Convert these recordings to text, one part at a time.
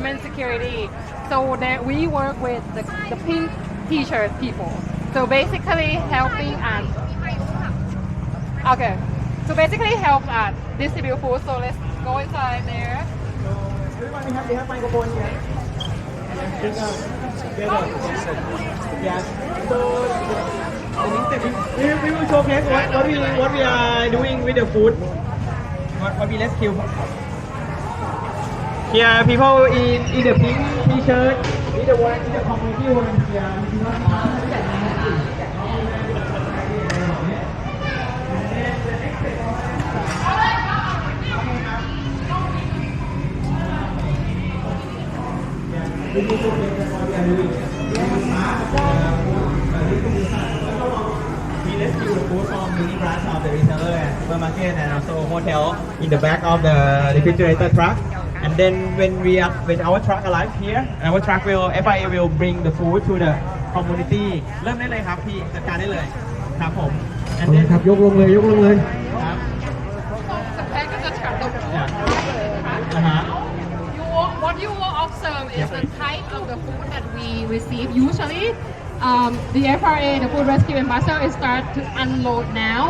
human security. So that we work with the pink t-shirt people. So basically helping us. Okay. So basically help us distribute food. So let's go inside there. Everyone, we have microphone here. Yes. So we will showcase what we are doing with the food. What we rescue. Here, people in the pink t-shirt, in the one in the community volunteer. We rescue the food from many branch of the retailer and supermarket and also hotel in the back of the refrigerator truck. And then when our truck arrives here, our truck FIA will bring the food to the community. เริ่มได้เลยครับพี่จัดการได้เลยครับผม and then ครับยกลงเลยครับ What you will observe is the type of the food that we receive. Usually, the FRA, the Food Rescue Ambassador, is start to unload now,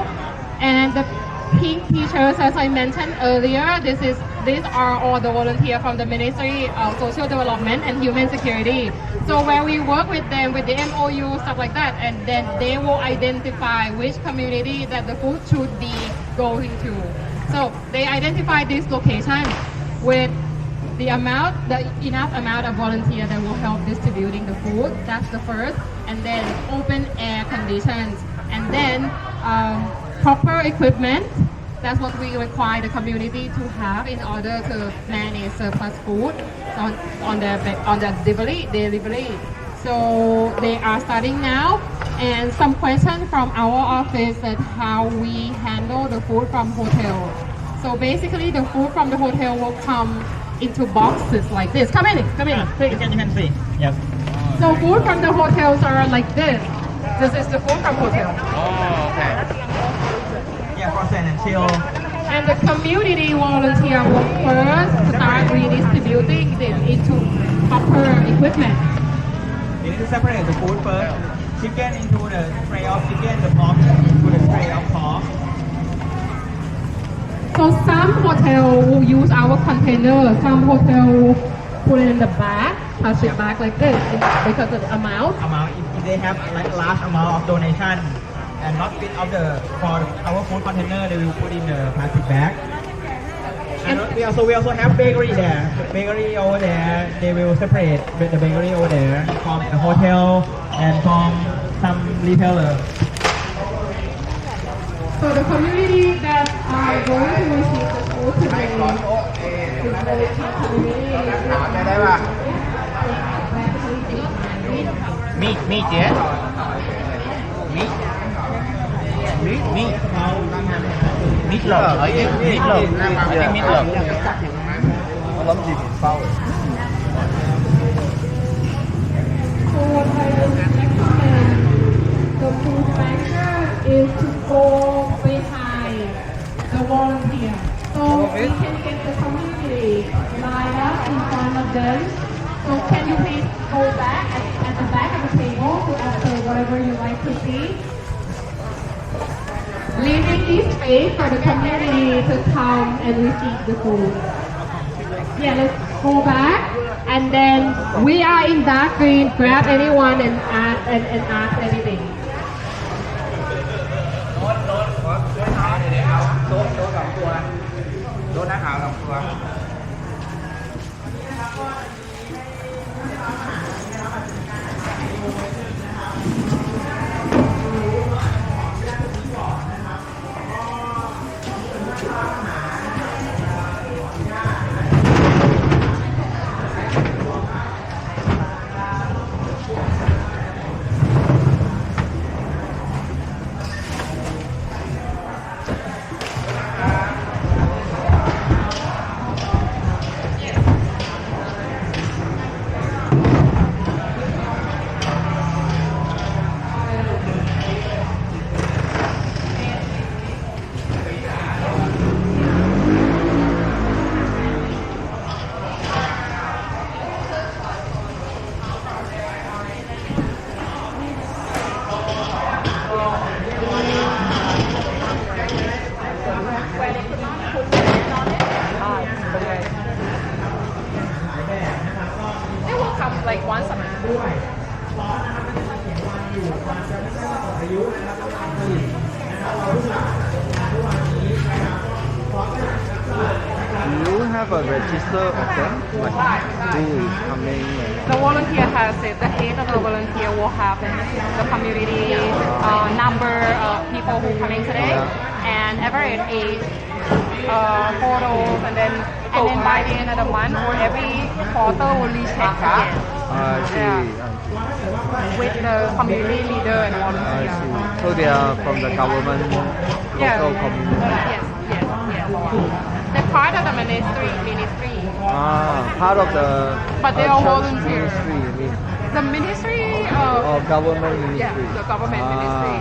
and the pink t-shirts, as I mentioned earlier, these are all the volunteers from the Ministry of Social Development and Human Security. So where we work with them with the MOU, stuff like that, and then they will identify which community that the food should be going to. So they identify this location with the enough amount of volunteer that will help distributing the food. That's the first, and then open air conditions, and then proper equipment. That's what we require the community to have in order to manage surplus food on the delivery. So they are starting now, and some questions from our office that how we handle the food from hotel. So basically, the food from the hotel will come into boxes like this. Come in, please. You can see. Yes. So food from the hotels are like this. This is the food from hotel. Oh, okay. Yeah, frozen and chill. And the community volunteer will first start redistributing this into proper equipment. You need to separate the food first. Chicken into the tray of chicken, the pork into the tray of pork. So some hotel will use our container, some hotel will put it in the bag, plastic bag like this because of the amount. If they have like large amount of donation and not fit of for our food container, they will put in the plastic bag. And we also have bakery there. Bakery over there, they will separate the bakery over there from the hotel and from some retailer. So the community that are going to receive the food today is the community. Meat, yeah? Meat lợn ở đây, meat lợn. Nó lắm gì sao rồi? The food banker is to go behind the volunteer. So we can get the community lined up in front of them. So can you please go back at the back of the table to answer whatever you like to see? Leaving this space for the community to come and receive the food. Yeah, let's go back. And then we are in dark green. Grab anyone and ask anything. like once a month. ด้วยซอสนะครับไม่ได้เขียนวันอยู่มันจะไม่ใช่ว่าหมดอายุนะครับก็ทำผลิตนะครับเราเพิ่งหลังทุกวันนี้นะครับซอสก็ Do you have a register of them? Like who is coming? The volunteer has it. The head of the volunteer will have the community number of people who coming today and average age, photos, and then by the end of the month or every quarter we'll recheck again. I see. With the community leader and I volunteer. see. So they are from the government, local community. Yes. They're part of the ministry. Part of the But they are church volunteer. ministry, you mean? The ministry Or government yeah, ministry? the government ministry.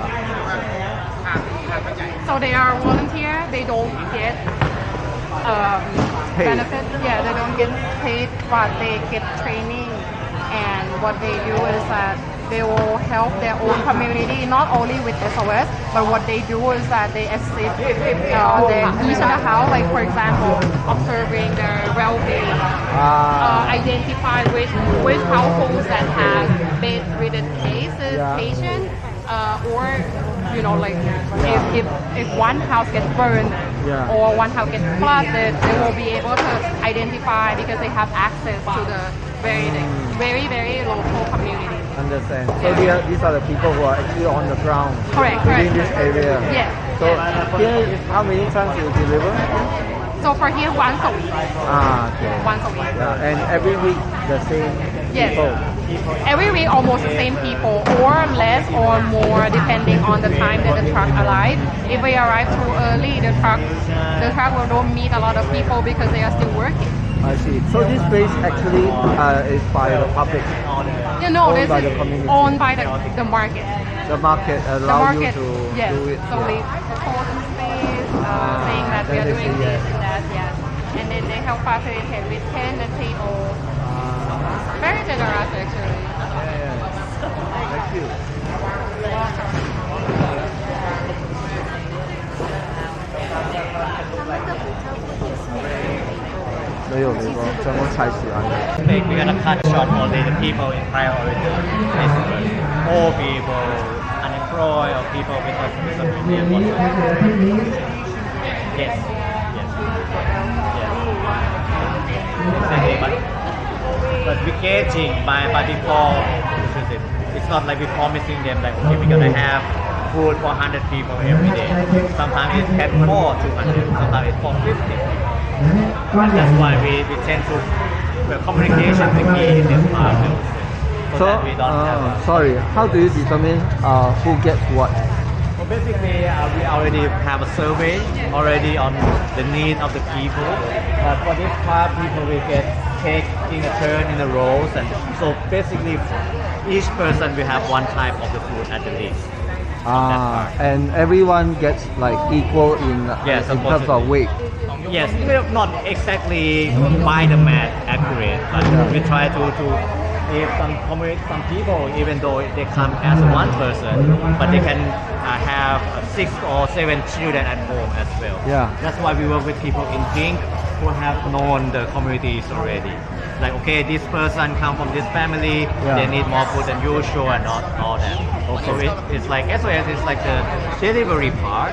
So they are volunteer. They don't get Paid. benefit. Yeah, they don't get paid, but they get training. And what they do is that they will help their own community, not only with SOS, but what they do is that they assist each of the house, like for example, observing their well-being, identify which households that have bedridden cases, patients, or like if one house gets burned or one house gets flooded, they will be able to identify because they have access to the very local community. Understand. So these are the people who are actually on the ground Correct. within this area. Yes. So here, how many times you deliver? So for here, once a week. Okay. Once a week. Yeah, and every week the same Yes. people. Every week, almost the same people, or less or more, depending on the time that the truck arrives. If we arrive too early, the truck will don't meet a lot of people because they are still working. I see. So this place actually is by the public. Owned This by is the community. owned by the market. The market The allow market, you to yes. do it. So we propose in space, saying that we are then they doing say this yes. and that, yes. And then they help facilitate with tent and table. Very generous, actually. Thank you. We're gonna cut short only the people in priority. Basically, all people unemployed or people with disability. Yes. Exactly. But we're gauging by default. It's not like we're promising them like okay, we're gonna have food for 100 people every day. Sometimes it's kept for 200. Sometimes it's for 50. And that's why we tend to communication the key in this part. So that we don't have sorry, how do you determine who gets what? well, basically, we already have a survey already on the need of the people. But for this part, people will get taking a turn in the roles, and so basically, each person will have one type of the food at the least. And everyone gets like equal in terms of weight. Yes, not exactly by the math accurate, but we try to if some people, even though they come as one person, but they can have 6 or 7 children at home as well. Yeah. That's why we work with people in pink who have known the communities already. Like, okay, this person come from this family, they need more food than usual and all that. So it's like SOS is like the delivery part.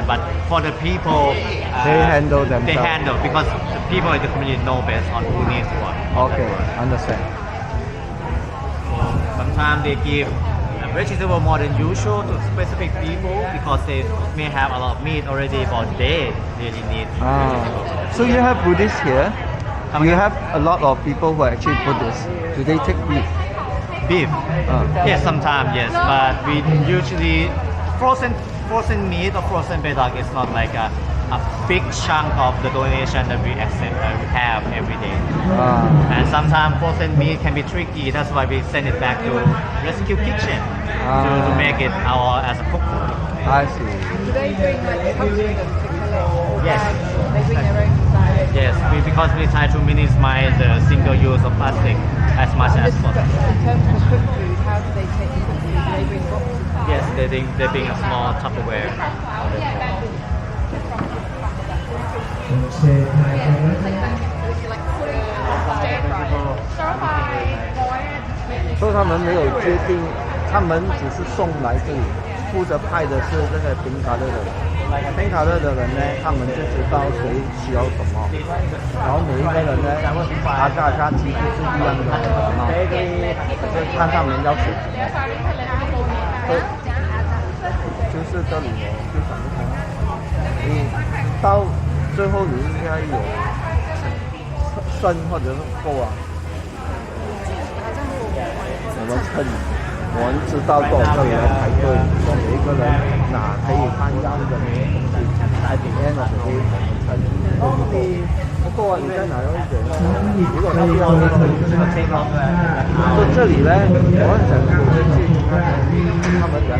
But for the people, they handle themselves. They handle because the people in the community know best on who needs what. Okay, understand. Sometimes they give vegetable more than usual to specific people because they may have a lot of meat already, but they really need vegetables. So you have Buddhists here. You have a lot of people who are actually Buddhists. Do they take beef? Beef? Yes, sometimes yes, but we usually frozen meat or frozen bedog is not like a big chunk of the donation that we accept we have every day. And sometimes frozen meat can be tricky. That's why we send it back to rescue kitchen to make it as a cook food. I see. Do they bring like country to Yes. They bring their own side. Yes, because we try to minimize the single use of plastic as much as possible. In terms of cooked food, how do they take cooked food? Do they bring boxes? Yes, they bring a small Tupperware. Stir fry. 他们没有决定，他们只是送来这里，负责派的是这个冰卡勒的人。冰卡勒的人呢，他们就知道谁需要什么，然后每一个人呢，大家其实是一样的礼貌，就看他们要什么。就是这里我就想不通，你到最后你应该有剩或者是够啊。我们趁我们知道多少个人来排队，说每一个人哪可以看到的东西，at the end of the day 我们趁。不过你在哪有一点？如果他不要这个就这里呢，我很想去看他们两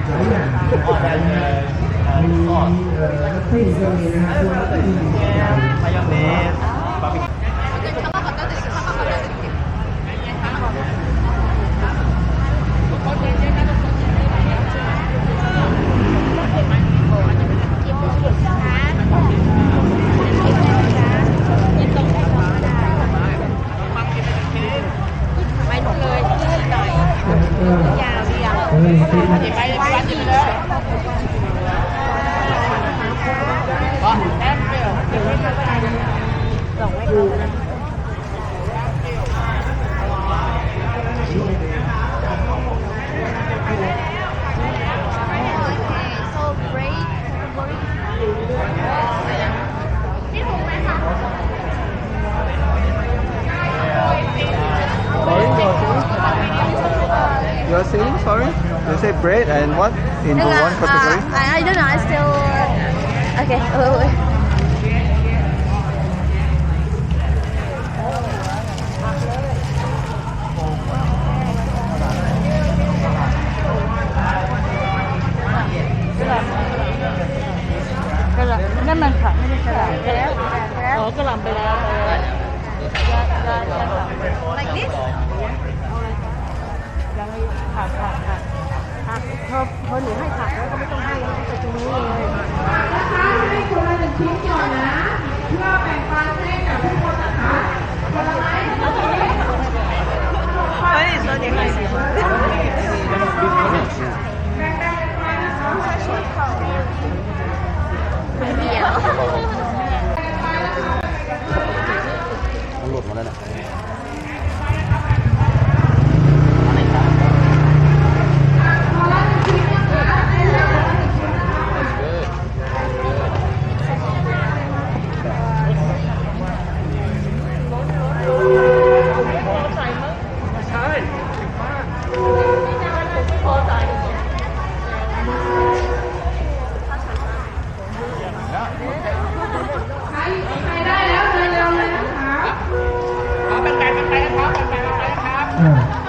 You're saying sorry? You say bread and what in one category? I don't know. I still. Okay. Wait. นั่นมันผักไม่ได้กระหล่ำไปแล้วอ๋อกระหล่ำไปแล้ว Like this? ยังผักพอหนูให้ผักแล้วก็ไม่ต้องให้ไปตรงนี้เลย นะคะให้คนละ1 ชิ้นก่อนนะเพื่อแบ่งปันให้กับทุกคนนะคะผลไม้ทั้งหมดนี้可以说你很喜欢。没有。มันหลุดมาแล้วเนี่ย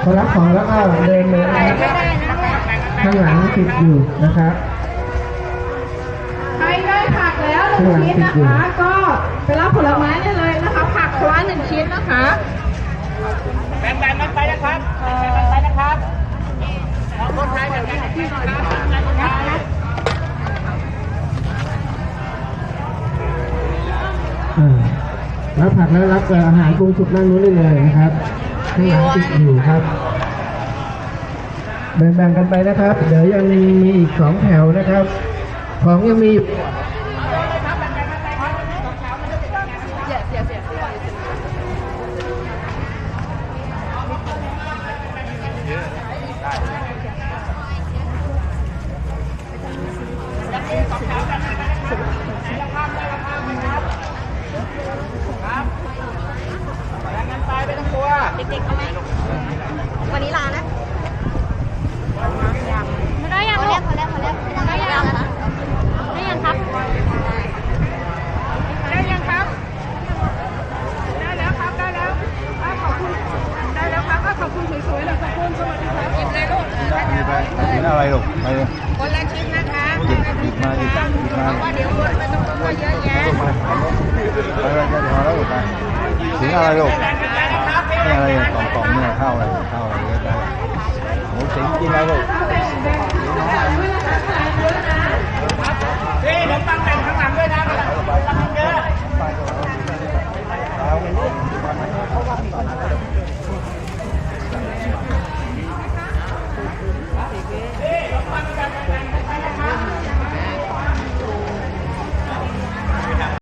พอรับของแล้วก็เดินเลยข้างหลังติดอยู่นะครับ ใครได้ผักแล้ว1 ชิ้นนะคะ ก็ไปรับผลไม้ได้เลยนะคะ ผักคนละ1 ชิ้นนะคะแบ่งกันไปนะครับไปนะครับคนไทยแบ่งกันที่หน่อยนะครับรับผักแล้วรับอาหารปรุงสุกนั่งนู้นได้เลยนะครับข้างหลังติดอยู่ครับแบ่งกันไปนะครับเดี๋ยวยังมีอีก2 แถวนะครับของยังมีเด็กๆเอาไหมวันนี้ลานะไม่ได้ยังพอแล้วได้ยังครับได้ยังครับได้แล้วครับได้แล้วขอบคุณได้แล้วครับขอบคุณสวยๆเลยขอบคุณสวัสดีครับหยิบเลยลูกกินอะไรลูกไป คนละชิ้นนะคะ หยิบมาว่าเดี๋ยวคนมันต้องเยอะแยะไปจะพอแล้วไปถึงอะไรลูกนี่อะไรกล่องเนี่ยข้าวอะไรก็ได้หมูสิงกินอะไรลูก